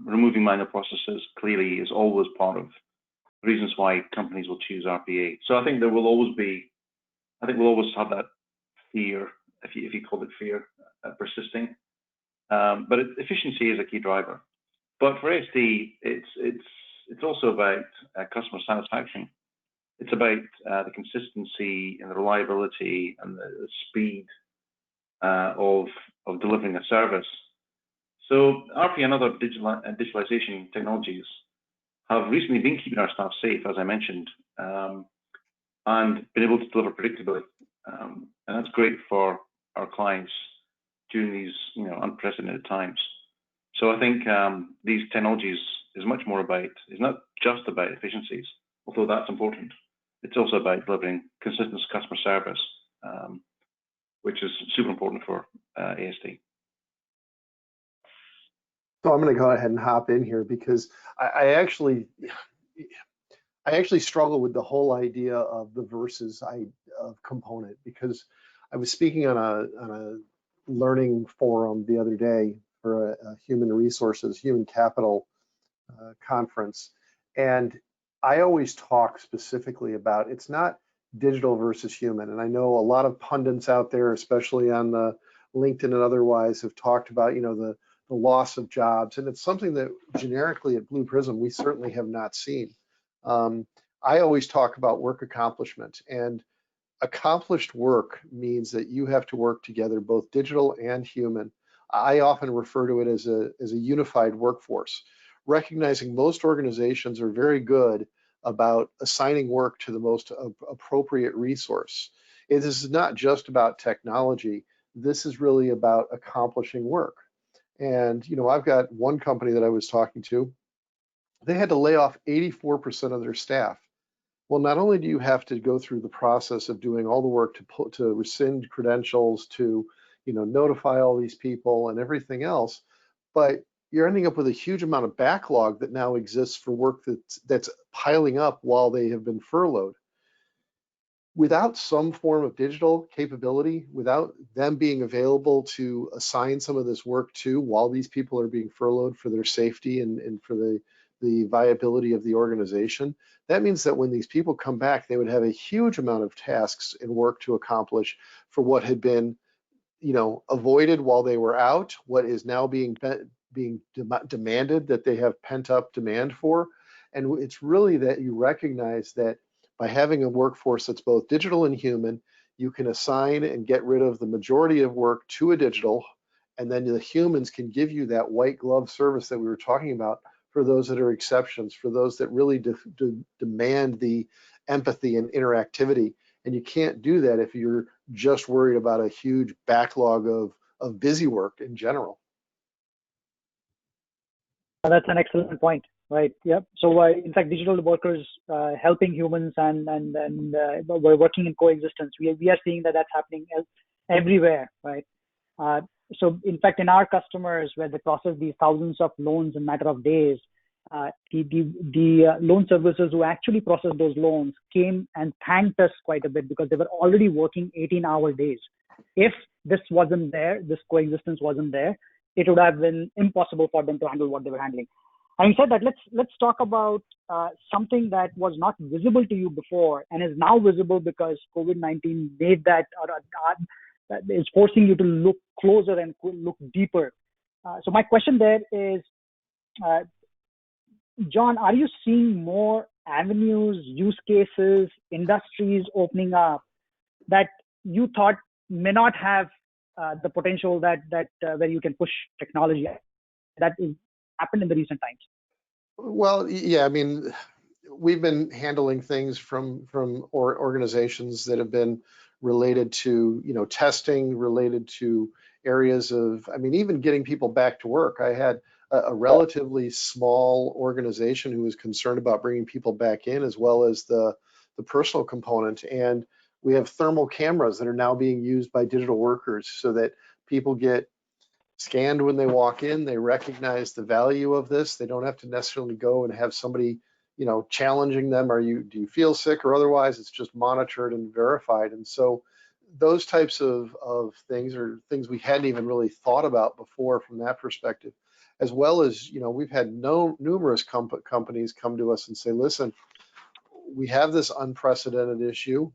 removing manual processes clearly is always part of reasons why companies will choose RPA. So I think there will always be, I think we'll always have that fear, if you call it fear, persisting. But efficiency is a key driver. But for ASD, it's also about customer satisfaction. It's about the consistency and the reliability and the speed of delivering a service. So RPA and other digitalization technologies have recently been keeping our staff safe, as I mentioned, and been able to deliver predictability. And that's great for our clients during these, you know, unprecedented times. So I think these technologies is much more about, it's not just about efficiencies, although that's important. It's also about delivering consistent customer service, which is super important for ASD.
So I'm going to go ahead and hop in here because I actually struggle with the whole idea of the versus of component, because I was speaking on a learning forum the other day for a human resources, human capital conference, and I always talk specifically about it's not digital versus human. And I know a lot of pundits out there, especially on the LinkedIn and otherwise, have talked about, you know, the loss of jobs. And it's something that generically at Blue Prism, we certainly have not seen. I always talk about work accomplishment, and accomplished work means that you have to work together, both digital and human. I often refer to it as a unified workforce, recognizing most organizations are very good about assigning work to the most appropriate resource. This is not just about technology. This is really about accomplishing work. And, you know, I've got one company that I was talking to, they had to lay off 84% of their staff. Well, not only do you have to go through the process of doing all the work to rescind credentials, to, you know, notify all these people and everything else, but you're ending up with a huge amount of backlog that now exists for work that's piling up while they have been furloughed. Without some form of digital capability, without them being available to assign some of this work to while these people are being furloughed for their safety and for the viability of the organization, that means that when these people come back, they would have a huge amount of tasks and work to accomplish for what had been, you know, avoided while they were out, what is now being demanded, that they have pent up demand for. And it's really that you recognize that by having a workforce that's both digital and human, you can assign and get rid of the majority of work to a digital, and then the humans can give you that white glove service that we were talking about for those that are exceptions, for those that really demand the empathy and interactivity. And you can't do that if you're just worried about a huge backlog of busy work in general.
That's an excellent point, right? Yep. So in fact, digital workers helping humans and we're working in coexistence. We are seeing that that's happening everywhere, right? So in fact, in our customers where they process these thousands of loans in a matter of days, the loan servicers who actually process those loans came and thanked us quite a bit because they were already working 18-hour days. If this wasn't there, this coexistence wasn't there, it would have been impossible for them to handle what they were handling. Having said that, let's talk about something that was not visible to you before and is now visible because COVID-19 made that is forcing you to look closer and look deeper. So my question there is, John, are you seeing more avenues, use cases, industries opening up that you thought may not have the potential that where you can push technology that is happened in the recent times?
Well, yeah, I mean, we've been handling things from organizations that have been related to, you know, testing, related to areas of, I mean, even getting people back to work. I had a relatively small organization who was concerned about bringing people back in, as well as the personal component. And we have thermal cameras that are now being used by digital workers so that people get scanned when they walk in. They recognize the value of this. They don't have to necessarily go and have somebody, you know, challenging them. Do you feel sick or otherwise? It's just monitored and verified. And so those types of things are things we hadn't even really thought about before from that perspective, as well as, you know, we've had numerous companies come to us and say, listen, we have this unprecedented issue.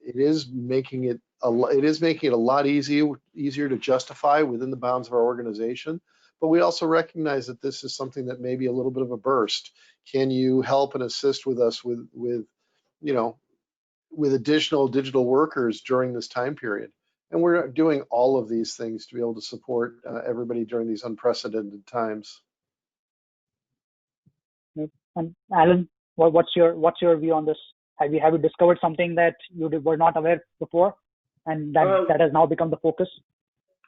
It is making it a lot easier to justify within the bounds of our organization. But we also recognize that this is something that may be a little bit of a burst. Can you help and assist with us with you know, with additional digital workers during this time period? And we're doing all of these things to be able to support everybody during these unprecedented times.
And Alan, what's your view on this? Have you discovered something that you were not aware before, and that has now become the focus?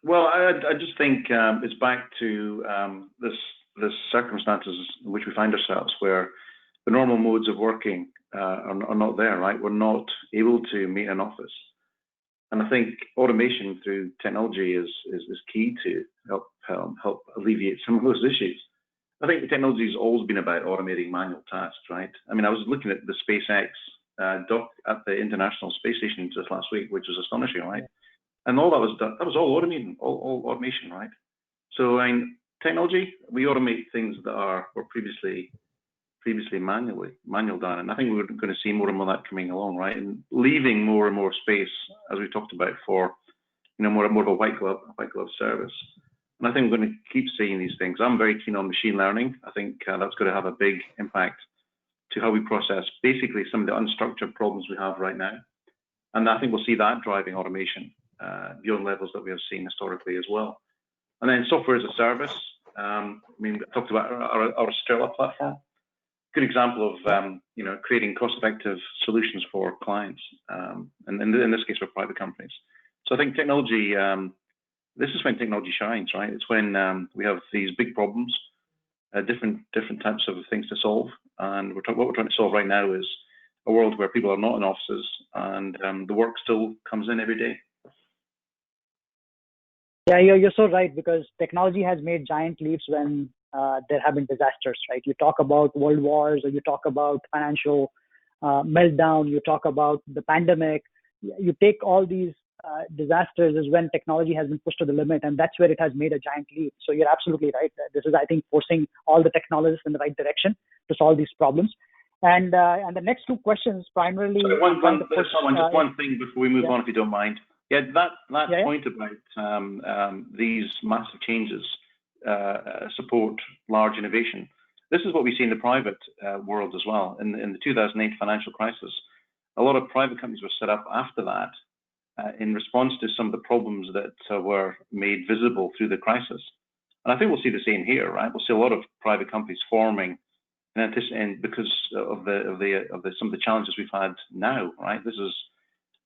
Well, I just think it's back to this circumstances in which we find ourselves, where the normal modes of working are not there, right? We're not able to meet in an office. And I think automation through technology is key to help alleviate some of those issues. I think the technology has always been about automating manual tasks, right? I mean, I was looking at the SpaceX dock at the International Space Station just last week, which was astonishing, right? And all that was done, that was all automating, all automation, right? So I mean, technology, we automate things that were previously manual done, and I think we're going to see more and more of that coming along, right? And leaving more and more space, as we talked about, for, you know, more and more of a white glove service. And I think we're going to keep seeing these things. I'm very keen on machine learning. I think that's going to have a big impact to how we process basically some of the unstructured problems we have right now. And I think we'll see that driving automation beyond levels that we have seen historically as well. And then software as a service. I mean, we talked about our Australia platform. good example of creating cost-effective solutions for clients, and in this case for private companies. So I think technology. This is when technology shines, right? It's when we have these big problems, different types of things to solve, and what we're trying to solve right now is a world where people are not in offices and the work still comes in every day.
Yeah, you're so right, because technology has made giant leaps when there have been disasters, right? You talk about world wars, or you talk about financial meltdown, you talk about the pandemic. You take all these disasters is when technology has been pushed to the limit, and that's where it has made a giant leap. So you're absolutely right. This is, I think, forcing all the technologists in the right direction to solve these problems. And the next two questions primarily.
Sorry, just one thing before we move on, if you don't mind. Yeah, that point about these massive changes support large innovation. This is what we see in the private world as well. In the 2008 financial crisis, a lot of private companies were set up after that in response to some of the problems that were made visible through the crisis. And I think we'll see the same here, right? We'll see a lot of private companies forming and because of some of the challenges we've had now, right? This is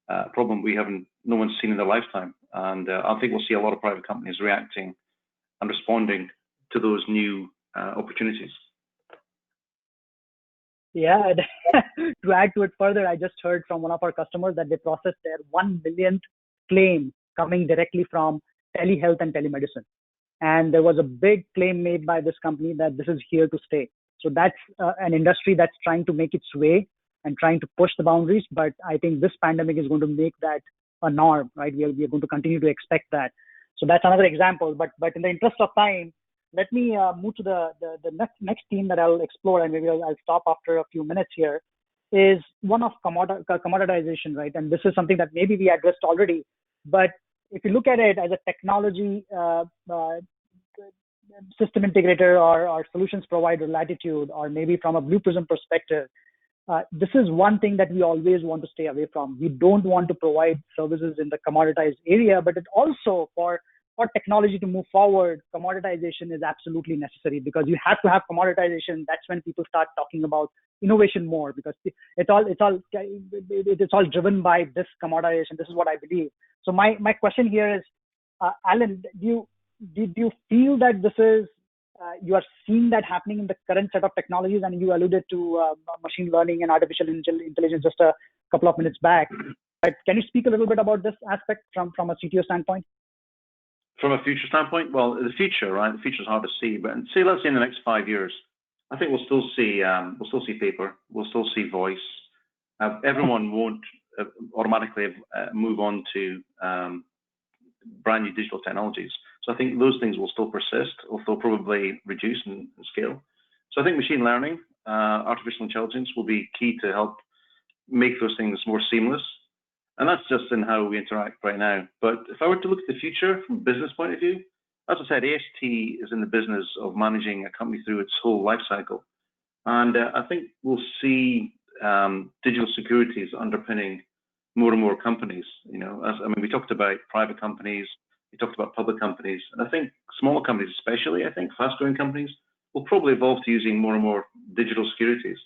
a problem no one's seen in their lifetime, and I think we'll see a lot of private companies reacting and responding to those new opportunities.
Yeah, to add to it further, I just heard from one of our customers that they processed their 1 millionth claim coming directly from telehealth and telemedicine. And there was a big claim made by this company that this is here to stay. So that's an industry that's trying to make its way and trying to push the boundaries. But I think this pandemic is going to make that a norm, right? We are going to continue to expect that. So that's another example. But in the interest of time, let me move to the next theme that I'll explore, and maybe I'll stop after a few minutes here, is one of commoditization, right? And this is something that maybe we addressed already. But if you look at it as a technology system integrator or solutions provider latitude, or maybe from a Blue Prism perspective, this is one thing that we always want to stay away from. We don't want to provide services in the commoditized area, but it also for technology to move forward, commoditization is absolutely necessary, because you have to have commoditization. That's when people start talking about innovation more, because it's all driven by this commoditization. This is what I believe. So my question here is, Alan, do you feel that this is you are seeing that happening in the current set of technologies? And you alluded to machine learning and artificial intelligence just a couple of minutes back. But can you speak a little bit about this aspect from a CTO standpoint?
From a future standpoint, well, the future, right? The future is hard to see, but let's say in the next 5 years, I think we'll still see paper, we'll still see voice. Everyone won't automatically move on to brand new digital technologies. So I think those things will still persist, or they'll probably reduce in scale. So I think machine learning, artificial intelligence will be key to help make those things more seamless. And that's just in how we interact right now. But if I were to look at the future from a business point of view, as I said, AST is in the business of managing a company through its whole life cycle. And I think we'll see digital securities underpinning more and more companies. We talked about private companies, we talked about public companies, and I think smaller companies, especially, fast-growing companies, will probably evolve to using more and more digital securities.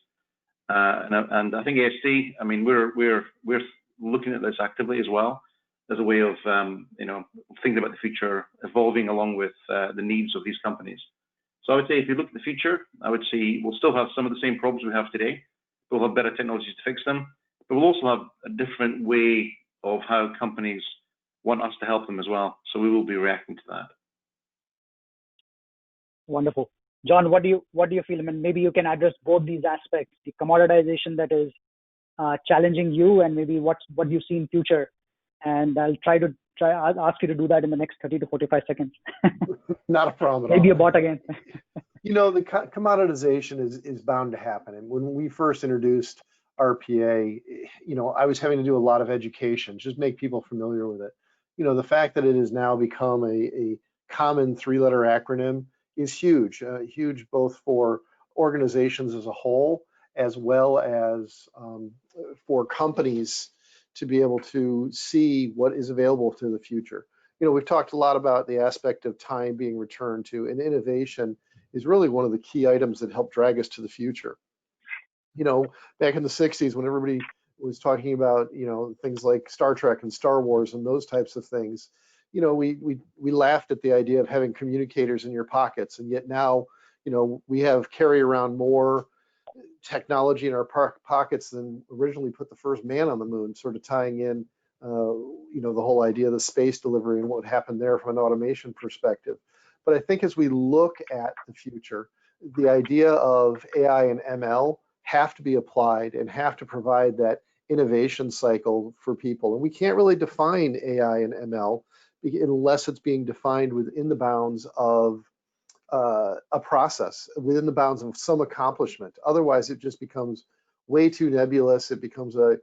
And I think AST, we're looking at this actively as well, as a way of thinking about the future evolving along with the needs of these companies. So I would say, if you look at the future, I would see we'll still have some of the same problems we have today. We'll have better technologies to fix them, but we'll also have a different way of how companies want us to help them as well. So we will be reacting to that.
Wonderful. John, what do you feel? Maybe you can address both these aspects: the commoditization that is challenging you, and maybe what you see in future. And I'll ask you to do that in the next 30 to 45 seconds.
Not a problem at all.
Maybe a bot again.
The commoditization is bound to happen. And when we first introduced RPA, I was having to do a lot of education, just make people familiar with it. The fact that it has now become a common 3-letter acronym is huge, huge both for organizations as a whole, as well as for companies to be able to see what is available to the future. We've talked a lot about the aspect of time being returned to, and innovation is really one of the key items that help drag us to the future. back in the 60s when everybody was talking about, things like Star Trek and Star Wars and those types of things, we laughed at the idea of having communicators in your pockets. And yet now, we carry around more technology in our pockets than originally put the first man on the moon, sort of tying in, the whole idea of the space delivery and what happened there from an automation perspective. But I think as we look at the future, the idea of AI and ML have to be applied and have to provide that innovation cycle for people. And we can't really define AI and ML unless it's being defined within the bounds of a process, within the bounds of some accomplishment. Otherwise, it just becomes way too nebulous. It becomes a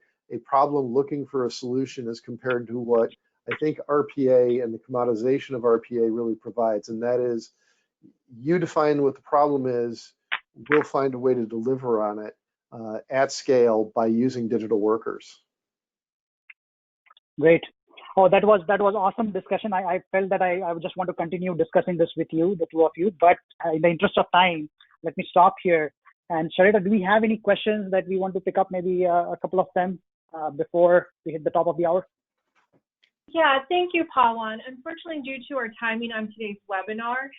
problem looking for a solution as compared to what I think RPA and the commoditization of RPA really provides. And that is, you define what the problem is, we'll find a way to deliver on it at scale by using digital workers.
Great. Oh, that was awesome discussion. I felt that I would just want to continue discussing this with you, the two of you, but in the interest of time, let me stop here. And Sharita, do we have any questions that we want to pick up, maybe a couple of them before we hit the top of the hour?
Yeah, thank you, Pawan. Unfortunately, due to our timing on today's webinar,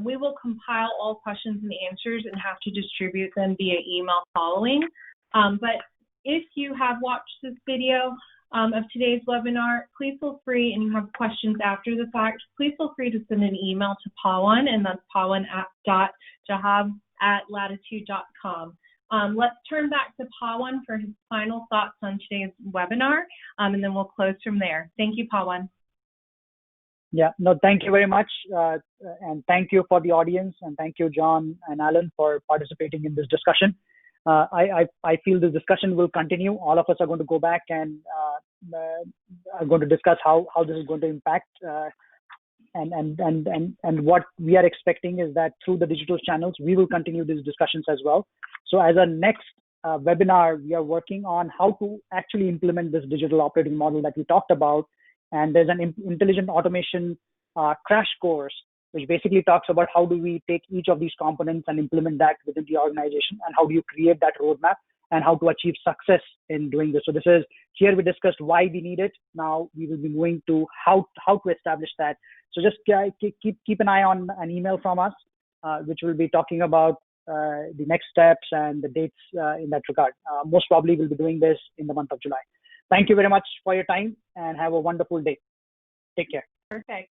we will compile all questions and answers and have to distribute them via email following. But if you have watched this video of today's webinar, please feel free, and you have questions after the fact, please feel free to send an email to Pawan, and that's pawan.jahab@latitude.com. Let's turn back to Pawan for his final thoughts on today's webinar, and then we'll close from there. Thank you, Pawan.
Yeah, no, thank you very much. And thank you for the audience, and thank you, John and Alan, for participating in this discussion. I feel this discussion will continue. All of us are going to go back and are going to discuss how this is going to impact. And what we are expecting is that through the digital channels, we will continue these discussions as well. So as a next webinar, we are working on how to actually implement this digital operating model that we talked about. And there's an intelligent automation crash course, which basically talks about how do we take each of these components and implement that within the organization, and how do you create that roadmap and how to achieve success in doing this. So this is, here we discussed why we need it. Now we will be moving to how to establish that. So just keep an eye on an email from us, which will be talking about the next steps and the dates in that regard. Most probably we'll be doing this in the month of July. Thank you very much for your time, and have a wonderful day. Take care.
Perfect.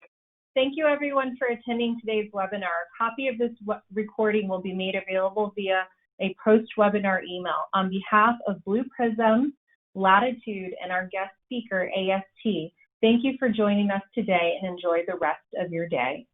Thank you, everyone, for attending today's webinar. A copy of this recording will be made available via a post-webinar email. On behalf of Blue Prism, Latitude, and our guest speaker, AST, thank you for joining us today, and enjoy the rest of your day.